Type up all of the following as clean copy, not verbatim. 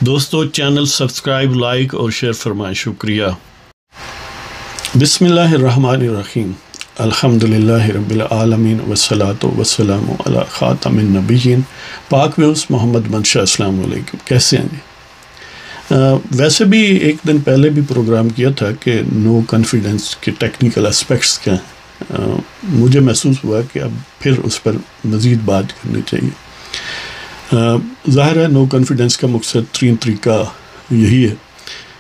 دوستو channel subscribe like اور share فرمائیں، شکریہ۔ بسم اللہ الرحمن الرحیم، الحمدللہ رب العالمین والصلاة والسلام علی خاتم النبیین پاک ویوس محمد منشا۔ السلام علیکم، کیسے ہیں جی؟ ویسے بھی ایک دن پہلے بھی پروگرام کیا تھا کہ نو کانفیڈنس کے ٹیکنیکل اسپیکٹس کیا ہیں۔ مجھے محسوس ہوا کہ اب پھر اس پر مزید بات کرنی چاہیے۔ ظاہر ہے نو کانفیڈنس کا مقصد ترین طریقہ یہی ہے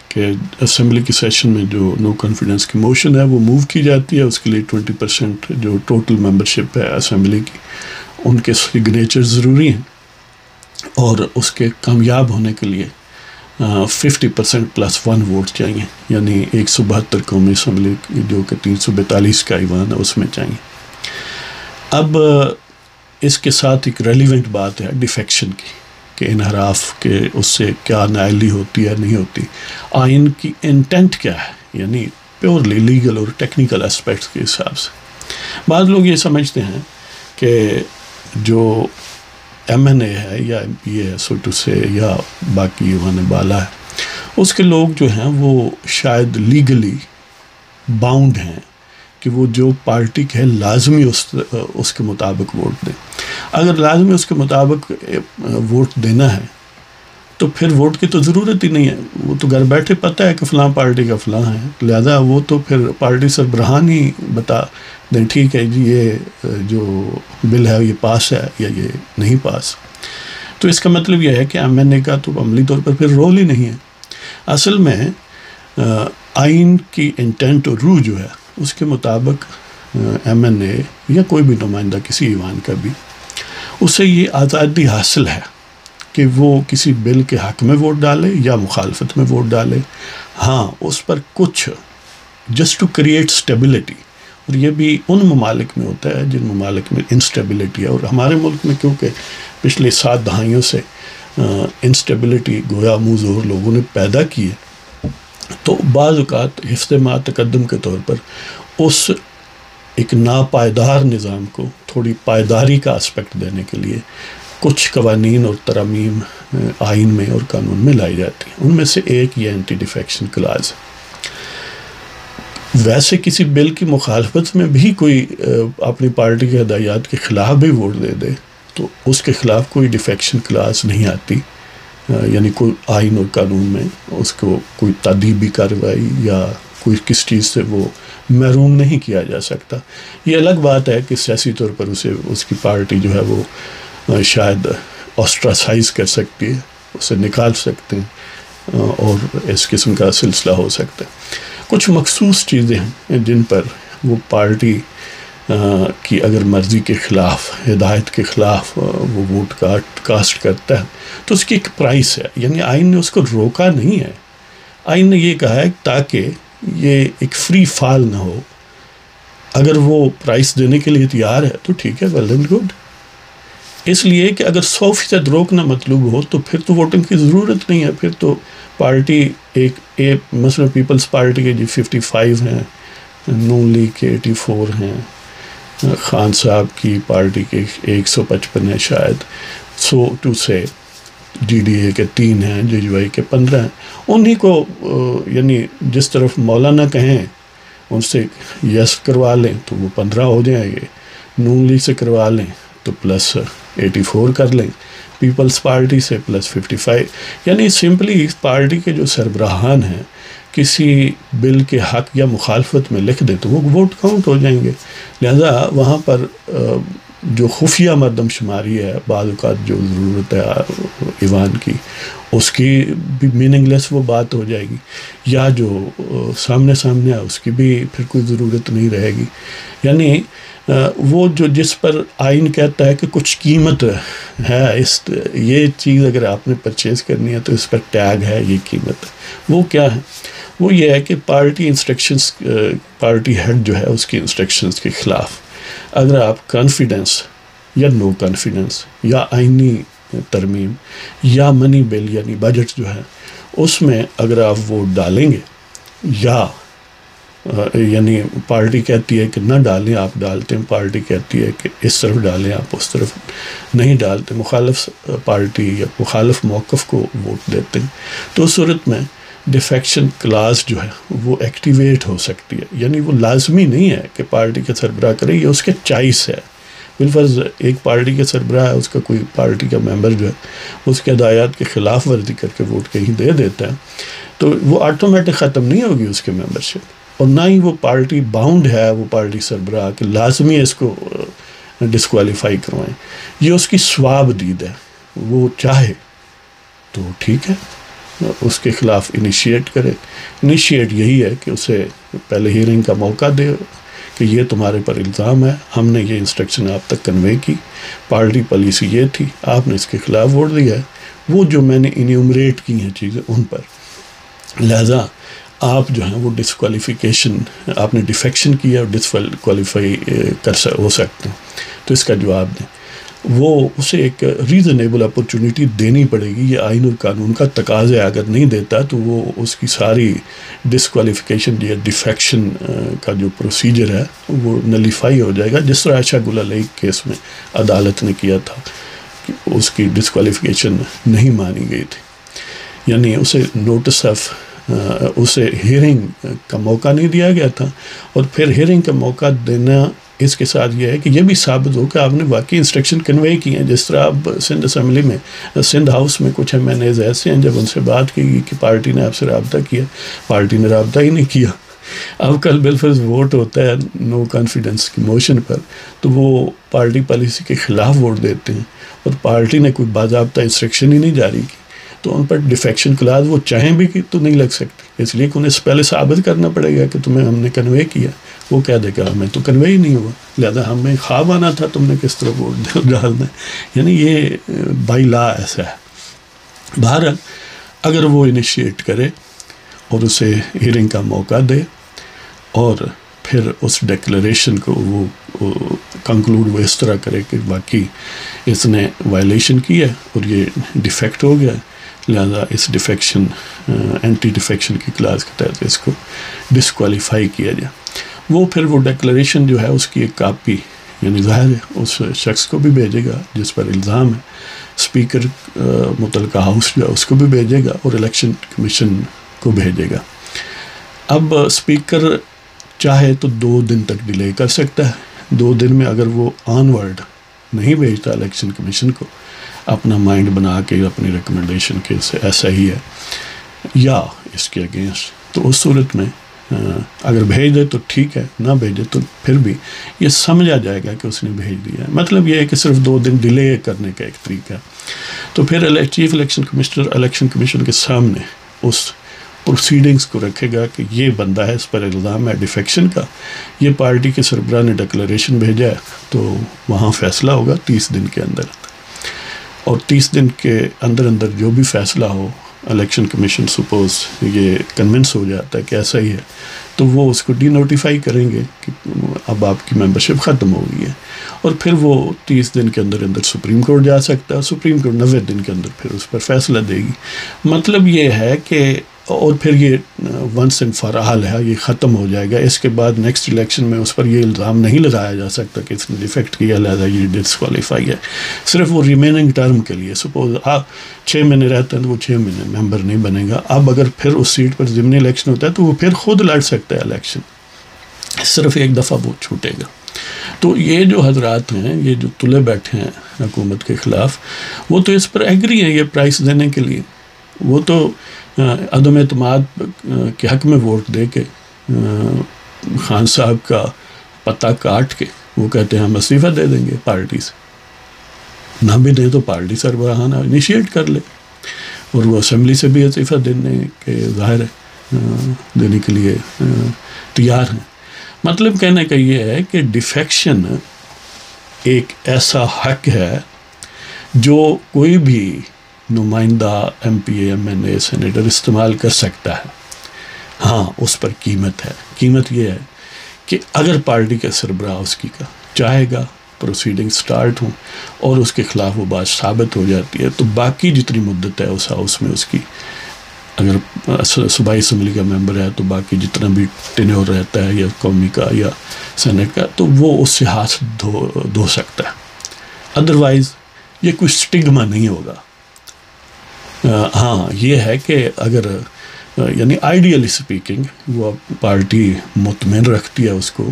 کہ اسمبلی کی سیشن میں جو نو کانفیڈنس کی موشن ہے وہ موو کی جاتی ہے، اس کے لیے 20% جو ٹوٹل ممبرشپ ہے اسمبلی کی ان کے سگنیچر ضروری ہیں، اور اس کے کامیاب ہونے کے لیے 50%+1 ووٹ چاہیے، یعنی 172 قومی اسمبلی جو کہ 342 کا ایوان ہے اس میں چاہیے۔ اب اس کے ساتھ ایک ریلیونٹ بات ہے ڈیفیکشن کی، کہ انحراف کے اس سے کیا نائلی ہوتی ہے نہیں ہوتی، آئین کی انٹینٹ کیا ہے، یعنی پیورلی لیگل اور ٹیکنیکل اسپیکٹس کے حساب سے۔ بعض لوگ یہ سمجھتے ہیں کہ جو MNA ہے یا MP ہے سوٹو سے یا باقی ایوان بالا ہے، اس کے لوگ جو ہیں وہ شاید لیگلی باؤنڈ ہیں کہ وہ جو پارٹی کے ہے لازمی اس کے مطابق ووٹ دیں۔ اگر لازمی اس کے مطابق ووٹ دینا ہے تو پھر ووٹ کی تو ضرورت ہی نہیں ہے، وہ تو گھر بیٹھے پتہ ہے کہ فلاں پارٹی کا فلاں ہے، لہذا وہ تو پھر پارٹی سربراہان ہی بتا دیں ٹھیک ہے جی یہ جو بل ہے یہ پاس ہے یا یہ نہیں پاس۔ تو اس کا مطلب یہ ہے کہ MNA کا تو عملی طور پر پھر رول ہی نہیں ہے۔ اصل میں آئین کی انٹینٹ اور روح جو ہے اس کے مطابق MNA یا کوئی بھی نمائندہ کسی ایوان کا بھی، اسے یہ آزادی حاصل ہے کہ وہ کسی بل کے حق میں ووٹ ڈالے یا مخالفت میں ووٹ ڈالے۔ ہاں اس پر کچھ جسٹ ٹو کریٹ اسٹیبلٹی، اور یہ بھی ان ممالک میں ہوتا ہے جن ممالک میں انسٹیبلٹی ہے، اور ہمارے ملک میں کیونکہ پچھلے 7 دہائیوں سے انسٹیبلٹی گویا منہ زور لوگوں نے پیدا کی ہے، تو بعض اوقات حفظ ما تقدم کے طور پر اس ایک ناپائیدار نظام کو تھوڑی پائیداری کا اسپیکٹ دینے کے لیے کچھ قوانین اور ترامیم آئین میں اور قانون میں لائی جاتی ہیں۔ ان میں سے ایک یہ اینٹی ڈیفیکشن کلاز ہے۔ ویسے کسی بل کی مخالفت میں بھی کوئی اپنی پارٹی کے ہدایات کے خلاف بھی ووٹ دے دے تو اس کے خلاف کوئی ڈیفیکشن کلاز نہیں آتی، یعنی کوئی آئین اور قانون میں اس کو کوئی تعدیبی کارروائی یا کوئی کس چیز سے وہ محروم نہیں کیا جا سکتا۔ یہ الگ بات ہے کہ سیاسی طور پر اس کی پارٹی جو ہے وہ شاید آسٹراسائز کر سکتی ہے، اسے نکال سکتے ہیں، اور اس قسم کا سلسلہ ہو سکتا ہے۔ کچھ مخصوص چیزیں ہیں جن پر وہ پارٹی کی اگر مرضی کے خلاف، ہدایت کے خلاف وہ ووٹ کاسٹ کرتا ہے تو اس کی ایک پرائس ہے، یعنی آئین نے اس کو روکا نہیں ہے، آئین نے یہ کہا ہے تاکہ یہ ایک فری فال نہ ہو، اگر وہ پرائس دینے کے لیے تیار ہے تو ٹھیک ہے، ویل اینڈ گڈ۔ اس لیے کہ اگر 100% روکنا مطلوب ہو تو پھر تو ووٹنگ کی ضرورت نہیں ہے، پھر تو پارٹی ایک مثلا پیپلز پارٹی کے 55 ہیں، نون لیگ کے 84 ہیں، خان صاحب کی پارٹی کے 155 ہیں، شاید 100 سے DDA کے 3 ہیں، JUI کے 15 ہیں، انہی کو یعنی جس طرف مولانا کہیں ان سے یس کروا لیں تو وہ 15 ہو جائیں گے، نون لیگ سے کروا لیں تو +84 کر لیں، پیپلز پارٹی سے +55، یعنی سمپلی اس پارٹی کے جو سربراہان ہیں کسی بل کے حق یا مخالفت میں لکھ دیں تو وہ ووٹ کاؤنٹ ہو جائیں گے۔ لہذا وہاں پر جو خفیہ مردم شماری ہے، بعض اوقات جو ضرورت ہے ایوان کی، اس کی بھی میننگ لیس وہ بات ہو جائے گی، یا جو سامنے ہے اس کی بھی پھر کوئی ضرورت نہیں رہے گی۔ یعنی وہ جو جس پر آئین کہتا ہے کہ کچھ قیمت ہے، یہ چیز اگر آپ نے پرچیز کرنی ہے تو اس پر ٹیگ ہے، یہ قیمت ہے، وہ کیا ہے؟ وہ یہ ہے کہ پارٹی انسٹرکشنز، پارٹی ہیڈ جو ہے اس کی انسٹرکشنز کے خلاف اگر آپ کانفیڈنس یا نو کانفیڈنس یا آئینی ترمیم یا منی بل یعنی بجٹ جو ہے اس میں اگر آپ ووٹ ڈالیں گے یا یعنی پارٹی کہتی ہے کہ نہ ڈالیں، آپ ڈالتے ہیں، پارٹی کہتی ہے کہ اس طرف ڈالیں، آپ اس طرف نہیں ڈالتے، مخالف پارٹی یا مخالف موقف کو ووٹ دیتے ہیں، تو اس صورت میں ڈیفیکشن کلاس جو ہے وہ ایکٹیویٹ ہو سکتی ہے. یعنی وہ لازمی نہیں ہے کہ پارٹی کے سربراہ کرے، یہ اس کے چائس ہے. بالفرض ایک پارٹی کے سربراہ ہے، اس کا کوئی پارٹی کا ممبر جو ہے اس کے ہدایات کی خلاف ورزی کر کے ووٹ کہیں دے دیتا ہے، تو وہ آٹومیٹک ختم نہیں ہوگی اس کی ممبرشپ، اور نہ ہی وہ پارٹی باؤنڈ ہے، وہ پارٹی سربراہ کہ لازمی اس کو ڈسکوالیفائی کروائیں. یہ اس کی ثواب دید ہے، وہ چاہے تو ٹھیک ہے اس کے خلاف انیشیٹ کرے. انیشیٹ یہی ہے کہ اسے پہلے ہیئرنگ کا موقع دے کہ یہ تمہارے پر الزام ہے، ہم نے یہ انسٹرکشن آپ تک کنوے کی، پارٹی پالیسی یہ تھی، آپ نے اس کے خلاف ووٹ دیا ہے، وہ جو میں نے انیومریٹ کی ہیں چیزیں ان پر، لہذا آپ جو ہیں وہ ڈسکوالیفیکیشن، آپ نے ڈیفیکشن کیا اور ڈسکوالیفائی ہو سکتے ہیں. تو اس کا جواب دیں. وہ اسے ایک ریزنیبل اپرچونٹی دینی پڑے گی. یہ آئین اور قانون کا تقاضا ہے، اگر نہیں دیتا تو وہ اس کی ساری ڈسکوالیفیکیشن یا ڈیفیکشن کا جو پروسیجر ہے وہ نلیفائی ہو جائے گا، جس طرح عائشہ گل علیہ کیس میں عدالت نے کیا تھا کہ اس کی ڈسکوالیفیکیشن نہیں مانی گئی تھی. یعنی اسے نوٹس آف اسے ہیئرنگ کا موقع نہیں دیا گیا تھا، اور پھر ہیئرنگ کا موقع دینا اس کے ساتھ یہ ہے کہ یہ بھی ثابت ہو کہ آپ نے واقعی انسٹرکشن کنوے کی ہیں. جس طرح اب سندھ اسمبلی میں، سندھ ہاؤس میں کچھ ایم این ایز ایسے ہیں، جب ان سے بات کی گئی کہ پارٹی نے آپ سے رابطہ کیا، پارٹی نے رابطہ ہی نہیں کیا. اب کل بالفرض ووٹ ہوتا ہے نو کانفیڈنس کی موشن پر، تو وہ پارٹی پالیسی کے خلاف ووٹ دیتے ہیں، اور پارٹی نے کوئی باضابطہ انسٹرکشن ہی نہیں جاری کی، تو ان پر ڈیفیکشن کلاس وہ چاہیں بھی کہ تو نہیں لگ سکتی، اس لیے کہ انہیں پہلے ثابت کرنا پڑے گا کہ تمہیں ہم نے کنوے کیا. وہ کہہ دے گا ہمیں تو کنوے ہی نہیں ہوا، لہذا ہمیں خواب آنا تھا تم نے کس طرح ووٹ ڈالنا ہے. یعنی یہ بائی لا ایسا ہے. بہرحال اگر وہ انیشیٹ کرے اور اسے ہیئرنگ کا موقع دے، اور پھر اس ڈیکلریشن کو وہ کنکلوڈ وہ اس طرح کرے کہ باقی اس نے وائلیشن کی ہے اور یہ ڈیفیکٹ ہو گیا ہے، لہذا اس ڈیفیکشن اینٹی ڈیفیکشن کی کلاس کے تحت اس کو ڈسکوالیفائی کیا جائے. وہ پھر وہ ڈیکلریشن جو ہے اس کی ایک کاپی، یعنی ظاہر ہے اس شخص کو بھی بھیجے گا جس پر الزام ہے، اسپیکر متعلقہ ہاؤس جو ہے اس کو بھی بھیجے گا، اور الیکشن کمیشن کو بھیجے گا. اب اسپیکر چاہے تو 2 دن تک ڈیلے کر سکتا ہے. 2 دن میں اگر وہ آن ورڈ نہیں بھیجتا الیکشن کمیشن کو اپنا مائنڈ بنا کے اپنی ریکمنڈیشن کے سے ایسا ہی ہے یا اس کے اگینسٹ، تو اس صورت میں اگر بھیج دے تو ٹھیک ہے، نہ بھیجے تو پھر بھی یہ سمجھا جائے گا کہ اس نے بھیج دیا ہے. مطلب یہ ہے کہ صرف 2 دن ڈیلے کرنے کا ایک طریقہ. تو پھر chief election commissioner election commission کے سامنے اس پروسیڈنگز کو رکھے گا کہ یہ بندہ ہے، اس پر الزام ہے ڈیفیکشن کا، یہ پارٹی کے سربراہ نے ڈکلریشن بھیجا ہے، تو وہاں فیصلہ ہوگا 30 دن کے اندر، اور 30 دن کے اندر جو بھی فیصلہ ہو، الیکشن کمیشن سپوز یہ کنونس ہو جاتا ہے کہ ایسا ہی ہے، تو وہ اس کو ڈی نوٹیفائی کریں گے کہ اب آپ کی ممبرشپ ختم ہو گئی ہے، اور پھر وہ 30 دن کے اندر سپریم کورٹ جا سکتا ہے. سپریم کورٹ 90 دن کے اندر پھر اس پر فیصلہ دے گی. مطلب یہ ہے کہ اور پھر یہ ونس اینڈ فار آل ہے، یہ ختم ہو جائے گا. اس کے بعد نیکسٹ الیکشن میں اس پر یہ الزام نہیں لگایا جا سکتا کہ اس نے ڈیفیکٹ کیا لہذا یہ ڈسکوالیفائی ہے. صرف وہ ریمیننگ ٹرم کے لیے، سپوز آپ 6 مہینے رہتے ہیں تو وہ 6 مہینے ممبر نہیں بنے گا. اب اگر پھر اس سیٹ پر ضمنی الیکشن ہوتا ہے تو وہ پھر خود لڑ سکتا ہے الیکشن، صرف ایک دفعہ وہ چھوٹے گا. تو یہ جو حضرات ہیں، یہ جو تلے بیٹھے ہیں حکومت کے خلاف، وہ تو اس پر ایگری ہیں یہ پرائس دینے کے لیے. وہ تو عدم اعتماد کے حق میں ووٹ دے کے خان صاحب کا پتہ کاٹ کے وہ کہتے ہیں ہم استعفیٰ دے دیں گے پارٹی سے. نہ بھی دیں تو پارٹی سربراہانہ انیشیٹ کر لے، اور وہ اسمبلی سے بھی استعفیٰ دینے کے ظاہر ہے دینے کے لیے تیار ہیں. مطلب کہنے کا یہ ہے کہ ڈیفیکشن ایک ایسا حق ہے جو کوئی بھی نمائندہ، ایم پی اے، ایم این اے، سینیٹر استعمال کر سکتا ہے. ہاں اس پر قیمت ہے. قیمت یہ ہے کہ اگر پارٹی کا سربراہ اس کی کا چاہے گا پروسیڈنگ سٹارٹ ہوں اور اس کے خلاف وہ بات ثابت ہو جاتی ہے، تو باقی جتنی مدت ہے اس ہاؤس میں اس کی اگر صوبائی اسمبلی کا ممبر ہے تو باقی جتنا بھی ٹینیور رہتا ہے یا قومی کا یا سینٹ کا تو وہ اس سے ہاتھ دھو سکتا ہے. ادروائز یہ کوئی سٹگما نہیں ہوگا. ہاں یہ ہے کہ اگر یعنی آئیڈیلی سپیکنگ وہ پارٹی مطمئن رکھتی ہے اس کو،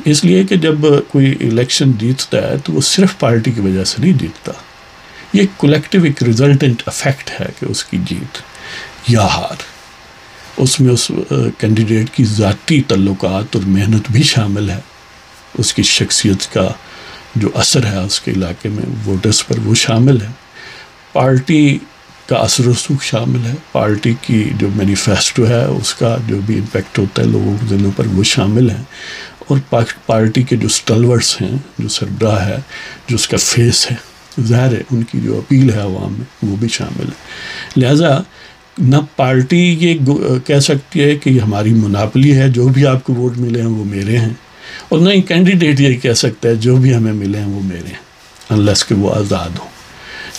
اس لیے کہ جب کوئی الیکشن جیتتا ہے تو وہ صرف پارٹی کی وجہ سے نہیں جیتتا، یہ کولیکٹیو ایک ریزلٹنٹ افیکٹ ہے کہ اس کی جیت یا ہار، اس میں اس کینڈیڈیٹ کی ذاتی تعلقات اور محنت بھی شامل ہے، اس کی شخصیت کا جو اثر ہے اس کے علاقے میں ووٹرز پر وہ شامل ہے، پارٹی کا اثر و رسوخ شامل ہے، پارٹی کی جو مینیفیسٹو ہے اس کا جو بھی امپیکٹ ہوتا ہے لوگوں کے دلوں پر وہ شامل ہے، اور پارٹی کے جو سٹلورس ہیں، جو سربراہ ہے، جو اس کا فیس ہے، ظاہر ہے ان کی جو اپیل ہے عوام میں وہ بھی شامل ہے. لہٰذا نہ پارٹی یہ کہہ سکتی ہے کہ یہ ہماری مناپلی ہے، جو بھی آپ کو ووٹ ملے ہیں وہ میرے ہیں، اور نہ ہی کینڈیڈیٹ یہ کہہ سکتا ہے جو بھی ہمیں ملے ہیں وہ میرے ہیں، انلیس کہ وہ آزاد ہوں.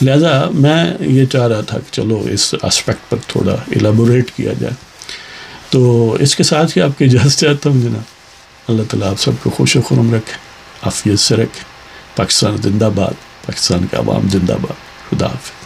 لہٰذا میں یہ چاہ رہا تھا کہ چلو اس اسپیکٹ پر تھوڑا ایلیبوریٹ کیا جائے. تو اس کے ساتھ ہی آپ کی اجازت چاہتا ہوں جناب. اللہ تعالیٰ آپ سب کو خوش و خرم رکھے، عافیت سے رکھے. پاکستان زندہ باد، پاکستان کا عوام زندہ باد. خدا حافظ.